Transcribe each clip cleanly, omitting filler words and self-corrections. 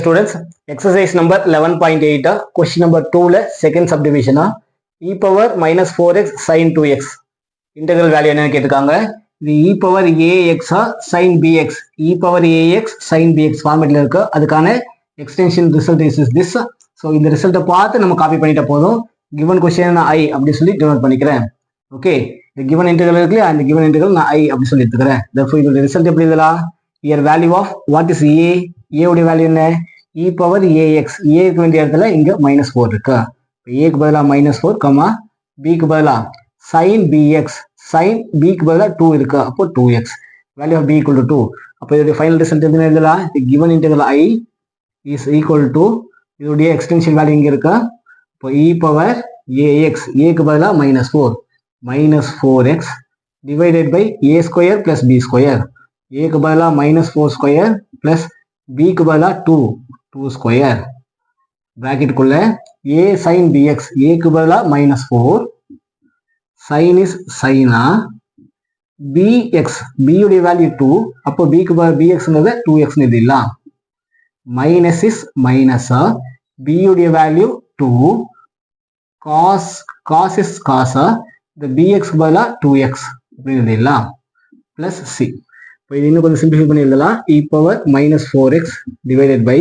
Students, exercise number 11.8 question number 2 ல second subdivision e power minus 4x sin 2x integral value என்னன்னு கேட்டிருக்காங்க. இது e power ax sin bx e power ax sin bx ஃபார்மேட்ல இருக்கு. அதுக்கான extension result is this. so இந்த ரிசல்ட்டை பார்த்து நம்ம காப்பி பண்ணிட்ட போதும். given question நான் i அப்படி சொல்லி டெவலப் பண்ணிக்கிறேன். ஓகே, இந்த given integral இருக்கு, அந்த given integral நான் i அப்படி சொல்லி எடுத்துக்கிறேன். therefore இதோட ரிசல்ட் எப்படி எழுதலாம்? here value of what is a உடைய வேல்யூ என்ன? e power ax. a க்கு வேண்டிய இடத்துல இங்க -4 இருக்கு. a க்கு பதிலா -4, b க்கு பதிலா sin bx. sin b க்கு பதிலா 2 இருக்கு. அப்போ 2x. value of b equal to 2. அப்போ இதோட ஃபைனல் ரிசல்ட் என்ன எழுதலாம்? given integral i is equal to இதோட எக்ஸ்டென்ஷன் வேல்யூ இங்க இருக்கு. இப்போ e power ax. a க்கு பதிலா -4. -4x divided by a square plus b square. a க்கு பதிலா -4 square plus b க்கு பதிலா 2 square. bracket குள்ள a sin bx. a க்கு பதிலா -4. sin is sin bx. b உடைய வேல்யூ 2. அப்போ b க்கு பதிலா bx ங்கறத 2x னு எழுதிடலாம். minus is minus b உடைய value 2. cos is cos. the bx க்கு பதிலா 2x அப்படி எழுதிடலாம். plus c. இப்போ இது இன்னும் கொஞ்சம் சிம்பிளிஃபை பண்ணி எழுதலாம். e power -4x divided by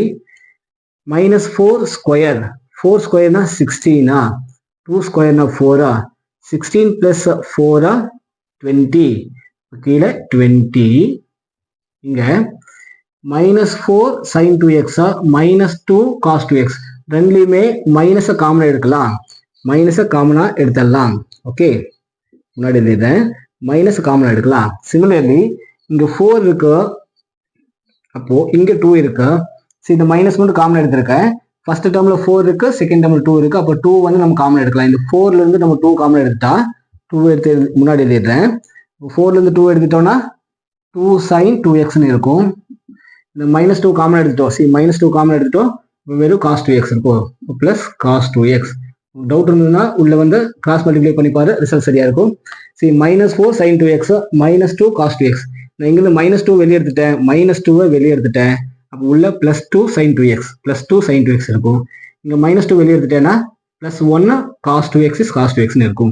-4 square. 4 square na 16. 2 square na 4. 16 plus 4 20. கீழே 20. இங்க -4 sin 2x -2 cos 2x. ரெண்டுலையுமே minus காமனா எடுக்கலாம். மைனஸ காமனா எடுத்துடலாம். ஓகே, முன்னாடி எழுதிட்டேன். மைனஸ் காமனா எடுக்கலாம். சிமிலர்லி இங்க 4 இருக்கு, அப்போ இங்க 2 இருக்கு. சரி, இந்த மைனஸ் மட்டும் காமன் எடுத்திருக்கேன். ஃபர்ஸ்ட் டேர்ம்ல 4 இருக்கு, செகண்ட் டேர்ம்ல 2 இருக்கு. அப்போ 2 வந்து நம்ம காமன் எடுக்கலாம். இந்த 4ல இருந்து நம்ம 2 காமன் எடுத்துட்டா 2 எடுத்து முன்னாடி எழுதிடுறேன். 4ல இருந்து 2 எடுத்துட்டோம்னா 2 sin 2x னு இருக்கும். இந்த -2 காமன் எடுத்துட்டோம். சரி, -2 காமன் எடுத்துட்டோம். வெறும் cos 2x இருக்கும். Plus cos 2x. டவுட் இருந்ததுன்னா உள்ள வந்து கிராஸ் மல்டிப்ளை பண்ணி பாரு, ரிசல்ட் சரியா இருக்கும். சரி, -4 sin 2x -2 cos 2x. நான் இங்கிருந்து -2 வெளியே எடுத்துட்டேன், -2 வெளியே எடுத்துட்டேன். அப்போ உள்ள +2 sin 2x +2 sin 2x இருக்கும். இங்க -2 வெளியே எடுத்துட்டேன்னா +1 cos 2x is cos 2x னு இருக்கும்.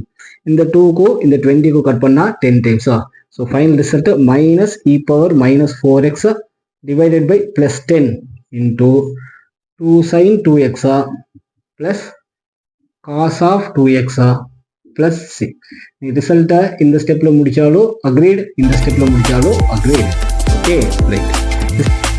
இந்த 2க்கும் இந்த 20க்கும் கட் பண்ணா 10 times. So final result -e power -4x divided by +10 into 2 sin 2x plus cos of 2x plus c. நீ ரிசல்ட்டை இந்த ஸ்டெப்ல முடிச்சாலும் அக்ரீட், இந்த ஸ்டெப்ல முடிச்சாலும் அக்ரீட். Okay, right.